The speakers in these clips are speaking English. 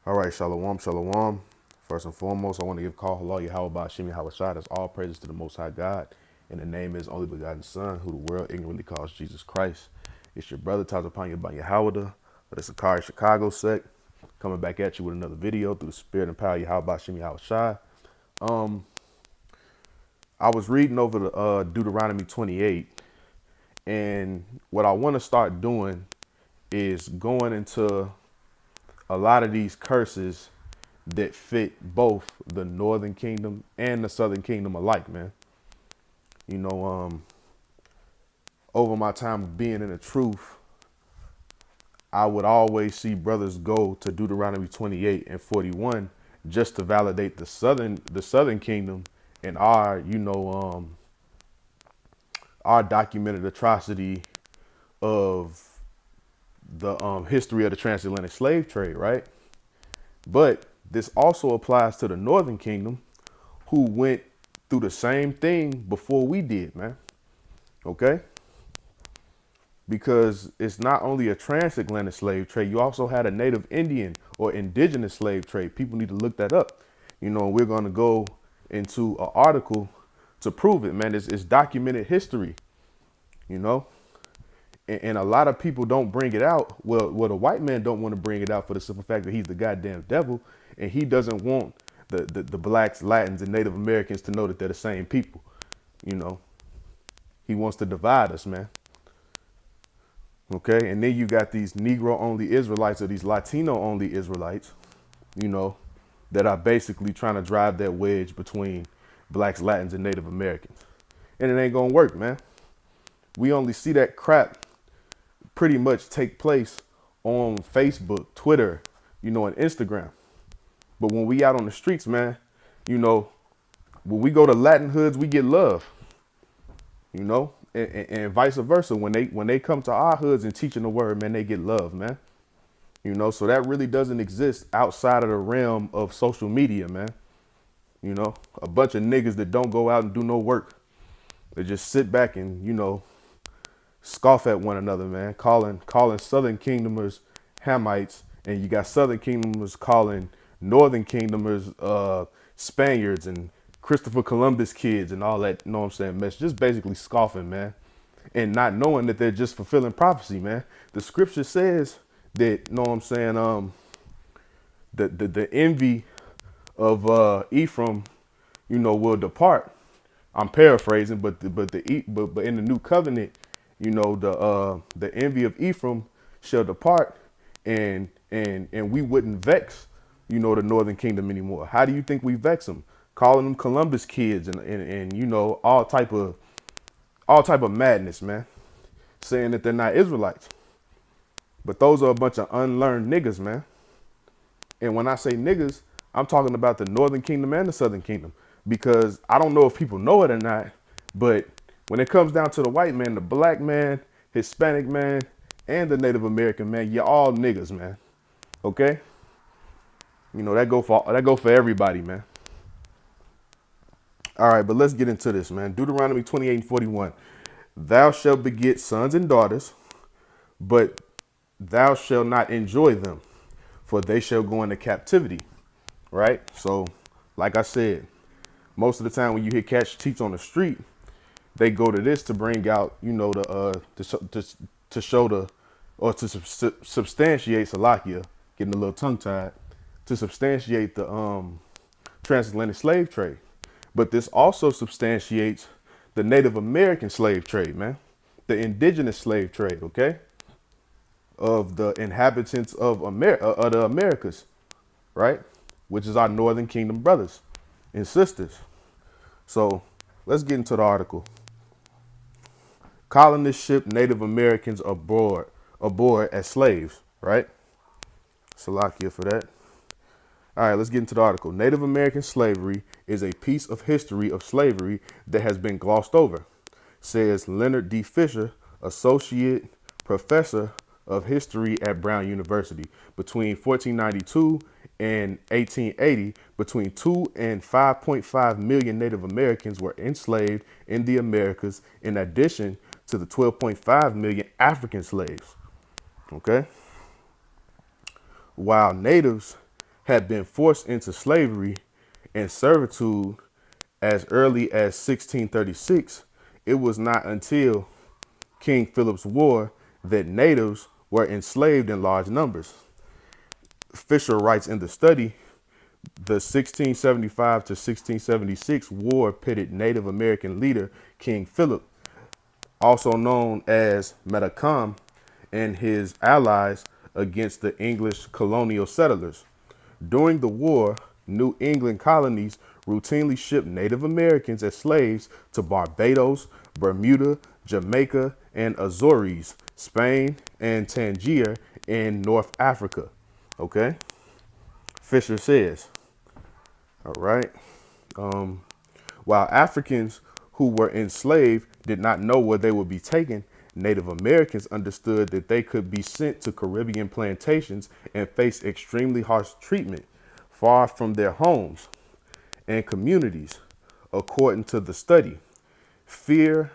All right, shalom, shalom. First and foremost, I want to give call hello, Yahweh Bashimi Hawashad. That's all praises to the Most High God. And the name is only begotten Son, who the world ignorantly calls Jesus Christ. It's your brother, Taz upon you by Yahweh, of the Sakari Chicago sect, coming back at you with another video through the spirit and power of Yahweh Bashimi Hawashad. I was reading over the Deuteronomy 28, and what I want to start doing is going into a lot of these curses that fit both the northern kingdom and the southern kingdom alike, man. You know, over my time being in the truth, I would always see brothers go to Deuteronomy 28 and 41 just to validate the southern kingdom and our documented atrocity of the history of the transatlantic slave trade, right? But this also applies to the northern kingdom, who went through the same thing before we did, man. Okay? Because it's not only a transatlantic slave trade, you also had a native Indian or indigenous slave trade. People need to look that up. You know, we're going to go into an article to prove it, man. It's documented history, you know? And a lot of people don't bring it out. Well, the white man don't want to bring it out for the simple fact that he's the goddamn devil, and he doesn't want the blacks, Latins, and Native Americans to know that they're the same people. You know, he wants to divide us, man. Okay, and then you got these Negro-only Israelites or these Latino-only Israelites, you know, that are basically trying to drive that wedge between blacks, Latins, and Native Americans. And it ain't gonna work, man. We only see that crap pretty much take place on Facebook, Twitter, you know, and Instagram. But when we out on the streets, man, you know, when we go to Latin hoods, we get love, you know, and vice versa. When they come to our hoods and teaching the word, man, they get love, man. You know, so that really doesn't exist outside of the realm of social media, man. You know, a bunch of niggas that don't go out and do no work. They just sit back and, you know, scoff at one another, man, calling Southern Kingdomers Hamites, and you got Southern Kingdomers calling Northern Kingdomers Spaniards and Christopher Columbus kids and all that, you know what I'm saying, mess. Just basically scoffing, man, and not knowing that they're just fulfilling prophecy, man. The scripture says that, you know what I'm saying, the envy of Ephraim, you know, will depart. I'm paraphrasing, but in the new covenant, you know, the envy of Ephraim shall depart, and we wouldn't vex, you know, the northern kingdom anymore. How do you think we vex them? Calling them Columbus kids and you know, all type of madness, man. Saying that they're not Israelites. But those are a bunch of unlearned niggas, man. And when I say niggas, I'm talking about the northern kingdom and the southern kingdom. Because I don't know if people know it or not, but when it comes down to the white man, the black man, Hispanic man, and the Native American man, you're all niggas, man. Okay? You know, that go for everybody, man. All right, but let's get into this, man. Deuteronomy 28 and 41. Thou shalt beget sons and daughters, but thou shalt not enjoy them, for they shall go into captivity. Right? So, like I said, most of the time when you hear cats teach on the street, they go to this to bring out, you know, to show the, or to substantiate Salakia, getting a little tongue tied, to substantiate the transatlantic slave trade. But this also substantiates the Native American slave trade, man, the indigenous slave trade, okay, of the inhabitants of the Americas, right, which is our Northern Kingdom brothers and sisters. So let's get into the article. Colonists ship Native Americans aboard as slaves, right? Salakia for that. All right, let's get into the article. Native American slavery is a piece of history of slavery that has been glossed over, says Leonard D. Fisher, Associate Professor of History at Brown University. Between 1492 and 1880, between 2 and 5.5 million Native Americans were enslaved in the Americas, in addition to the 12.5 million African slaves. Okay? While natives had been forced into slavery and servitude as early as 1636, it was not until King Philip's War that natives were enslaved in large numbers. Fisher writes in the study, the 1675 to 1676 war pitted Native American leader King Philip, also known as Metacom, and his allies against the English colonial settlers. During the war, New England colonies routinely shipped Native Americans as slaves to Barbados, Bermuda, Jamaica, and Azores, Spain, and Tangier in North Africa. Okay? Fisher says, all right, while Africans who were enslaved did not know where they would be taken, Native Americans understood that they could be sent to Caribbean plantations and face extremely harsh treatment far from their homes and communities. According to the study, fear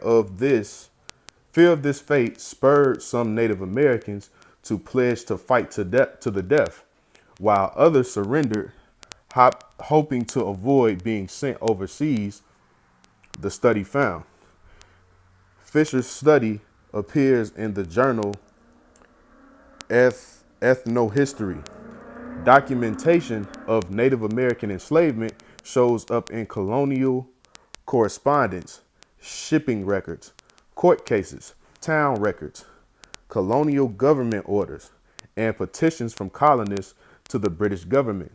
of this fate spurred some Native Americans to pledge to fight to the death, while others surrendered, hoping to avoid being sent overseas. The study found. Fisher's study appears in the journal Ethnohistory. Documentation of Native American enslavement shows up in colonial correspondence, shipping records, court cases, town records, colonial government orders, and petitions from colonists to the British government.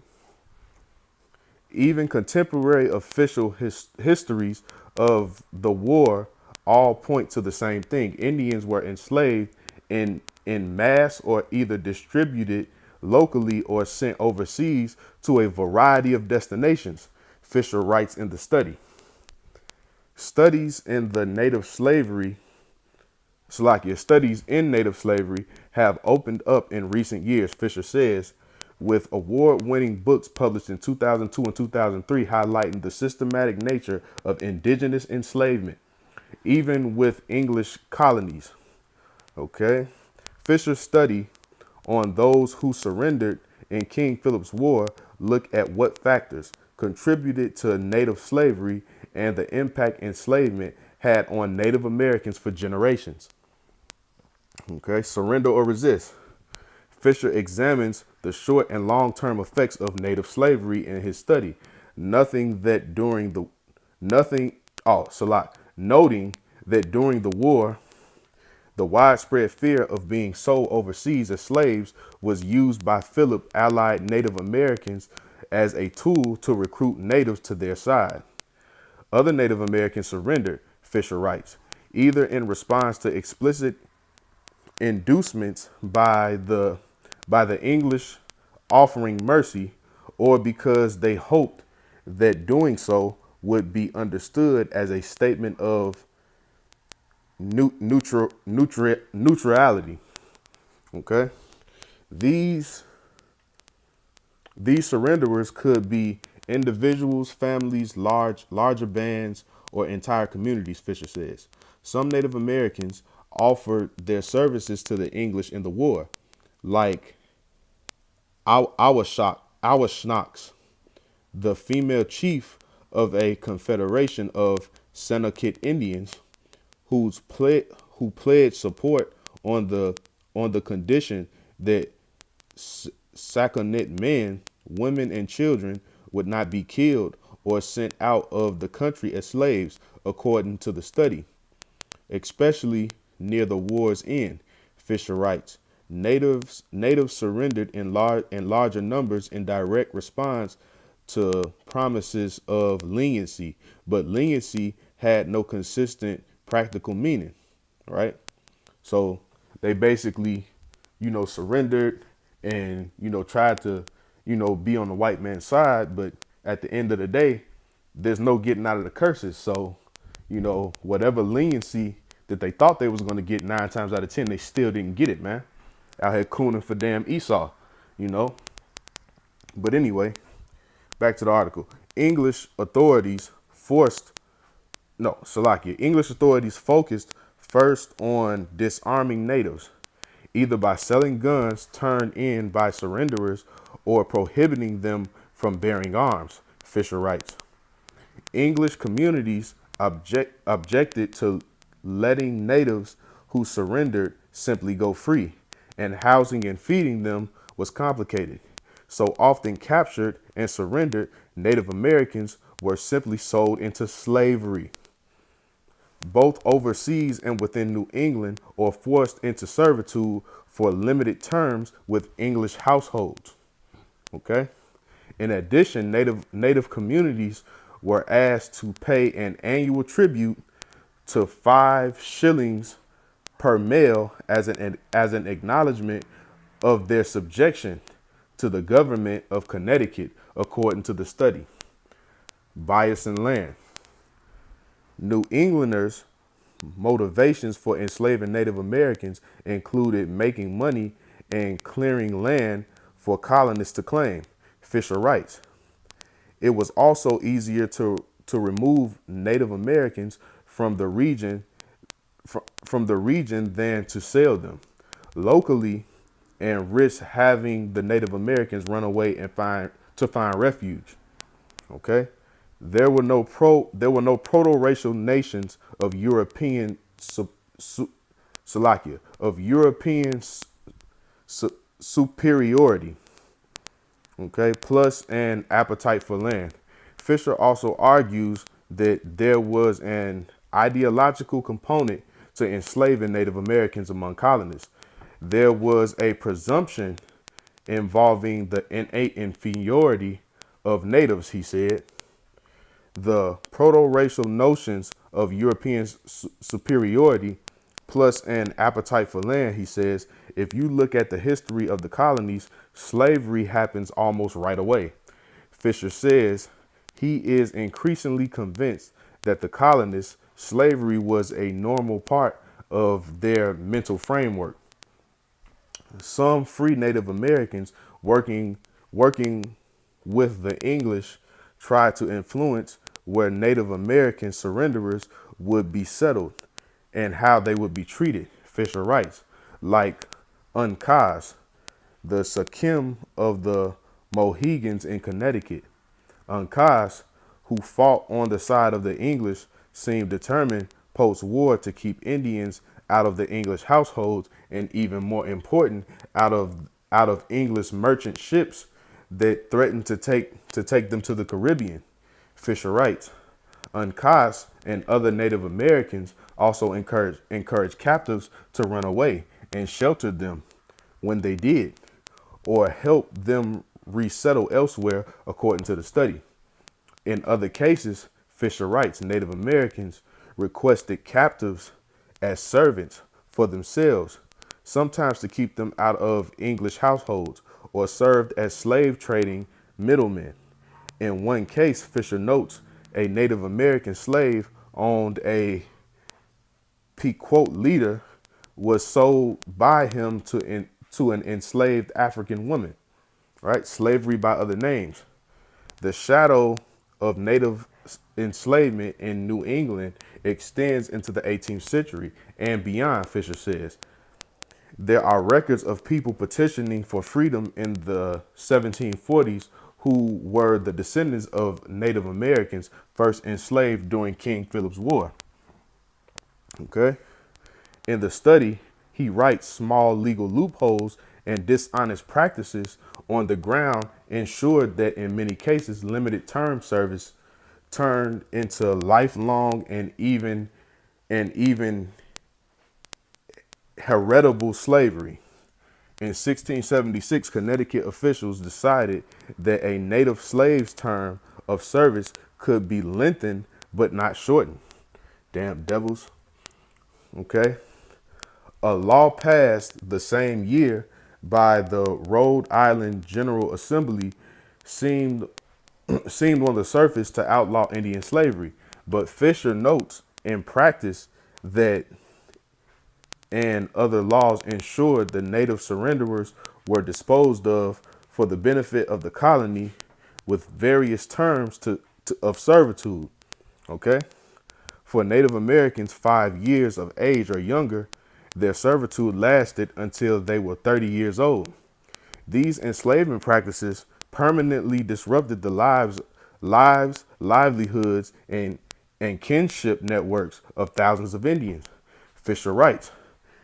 Even contemporary official histories of the war all point to the same thing. Indians were enslaved in mass or either distributed locally or sent overseas to a variety of destinations, Fisher writes in the study. Studies in native slavery have opened up in recent years, Fisher says, with award-winning books published in 2002 and 2003 highlighting the systematic nature of indigenous enslavement, even with English colonies. Okay. Fisher's study on those who surrendered in King Philip's War look at what factors contributed to native slavery and the impact enslavement had on Native Americans for generations. Okay, surrender or resist. Fisher examines the short and long-term effects of native slavery in his study, noting that during the war, the widespread fear of being sold overseas as slaves was used by Philip allied Native Americans as a tool to recruit natives to their side. Other Native Americans surrendered, Fisher writes, either in response to explicit inducements by the English offering mercy, or because they hoped that doing so would be understood as a statement of neutrality. Okay, these surrenderers could be individuals, families, larger bands, or entire communities, Fisher says. Some Native Americans offered their services to the English in the war, like Awashnocks, the female chief of a confederation of Senakit Indians, who pledged support on the condition that Sakonnet men, women, and children would not be killed or sent out of the country as slaves, according to the study. Especially near the war's end, Fisher writes, natives surrendered in larger numbers in direct response to promises of leniency, but leniency had no consistent practical meaning, right? So they basically, surrendered and, tried to, be on the white man's side. But at the end of the day, there's no getting out of the curses. So, whatever leniency that they thought they was going to get 9 times out of 10, they still didn't get it, man. Out here cooning for damn Esau, But anyway, back to the article. English authorities focused first on disarming natives. either by selling guns turned in by surrenderers or prohibiting them from bearing arms, Fisher writes. English communities objected to letting natives who surrendered simply go free, and housing and feeding them was complicated. So often captured and surrendered Native Americans were simply sold into slavery, both overseas and within New England, or forced into servitude for limited terms with English households. Okay. In addition, native communities were asked to pay an annual tribute to 5 shillings per male as an acknowledgement of their subjection to the government of Connecticut, according to the study. Bias in land. New Englanders' motivations for enslaving Native Americans included making money and clearing land for colonists to claim, Fisher writes. It was also easier to remove Native Americans from the region than to sell them locally and risk having the Native Americans run away and find refuge. Okay, there were no proto-racial nations of European superiority. Okay, plus an appetite for land. Fisher also argues that there was an ideological component to enslaving Native Americans among colonists. There was a presumption involving the innate inferiority of natives, he said. The proto-racial notions of European superiority plus an appetite for land, he says, if you look at the history of the colonies, slavery happens almost right away. Fisher says he is increasingly convinced that the colonists' slavery was a normal part of their mental framework. Some free Native Americans working with the English tried to influence where Native American surrenderers would be settled and how they would be treated, Fisher writes, like Uncas, the Sakim of the Mohegans in Connecticut. Uncas, who fought on the side of the English, seemed determined post-war to keep Indians out of the English households and, even more important, out of English merchant ships that threatened to take them to the Caribbean. Fisher writes, Uncas and other Native Americans also encouraged captives to run away and sheltered them when they did, or helped them resettle elsewhere, according to the study. In other cases, Fisher writes, Native Americans requested captives as servants for themselves, sometimes to keep them out of English households, or served as slave trading middlemen. In one case, Fisher notes, a Native American slave owned a Pequot leader was sold by him to an enslaved African woman, right? Slavery by other names. The shadow of Native enslavement in New England extends into the 18th century and beyond, Fisher says. There are records of people petitioning for freedom in the 1740s who were the descendants of Native Americans first enslaved during King Philip's War. Okay. In the study, he writes small legal loopholes and dishonest practices on the ground ensured that in many cases limited term service turned into lifelong and even heritable slavery. In 1676, Connecticut officials decided that a native slave's term of service could be lengthened but not shortened. Damn devils. Okay. A law passed the same year by the Rhode Island General Assembly seemed on the surface to outlaw Indian slavery, but Fisher notes in practice that and other laws ensured the native surrenderers were disposed of for the benefit of the colony with various terms of servitude. Okay. For Native Americans 5 years of age or younger, Their servitude lasted until they were 30 years old. These enslavement practices permanently disrupted the livelihoods, and kinship networks of thousands of Indians. Fisher writes,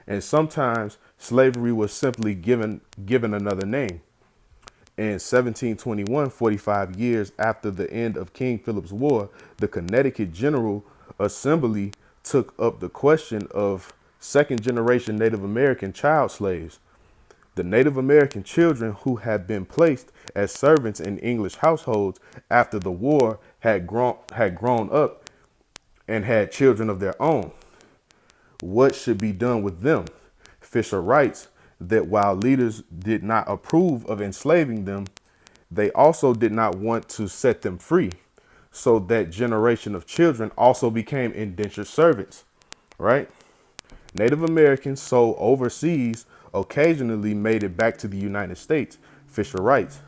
and sometimes slavery was simply given another name. In 1721, 45 years after the end of King Philip's War, the Connecticut General Assembly took up the question of second generation Native American child slaves. The Native American children who had been placed as servants in English households after the war had grown up and had children of their own. What should be done with them? Fisher writes that while leaders did not approve of enslaving them, they also did not want to set them free. So that generation of children also became indentured servants, right? Native Americans sold overseas occasionally made it back to the United States. Fisher writes,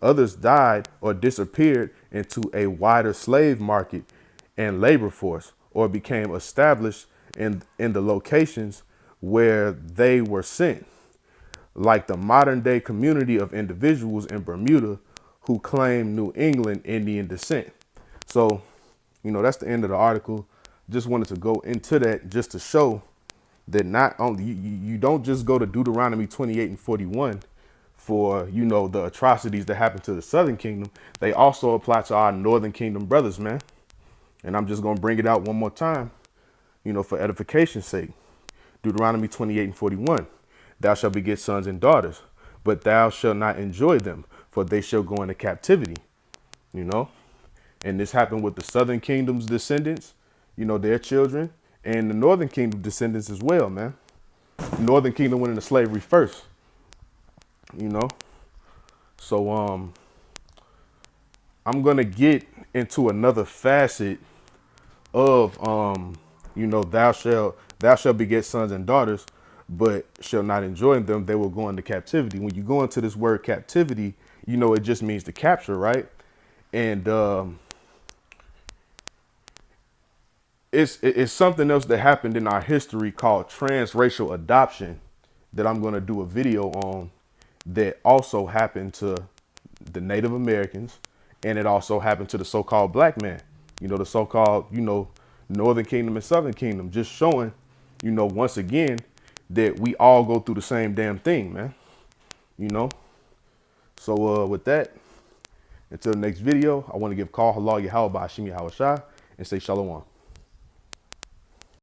others died or disappeared into a wider slave market and labor force, or became established in the locations where they were sent, like the modern day community of individuals in Bermuda who claim New England Indian descent. So, that's the end of the article. Just wanted to go into that just to show that not only you don't just go to Deuteronomy 28 and 41 for, the atrocities that happened to the Southern Kingdom. They also apply to our Northern Kingdom brothers, man. And I'm just going to bring it out one more time, for edification's sake. Deuteronomy 28 and 41. Thou shalt beget sons and daughters, but thou shalt not enjoy them, for they shall go into captivity. And this happened with the Southern Kingdom's descendants, their children, and the Northern Kingdom descendants as well, man. Northern Kingdom went into slavery first, So I'm gonna get into another facet of thou shalt beget sons and daughters, but shall not enjoy them. They will go into captivity. When you go into this word captivity, it just means to capture, right? And it's something else that happened in our history called transracial adoption that I'm going to do a video on, that also happened to the Native Americans, and it also happened to the so-called black man, the so-called, Northern Kingdom and Southern Kingdom, just showing, once again, that we all go through the same damn thing, man, So with that, until the next video, I want to give Call Halal Yahweh Ba'ashim Yahweh Shai and say Shalom.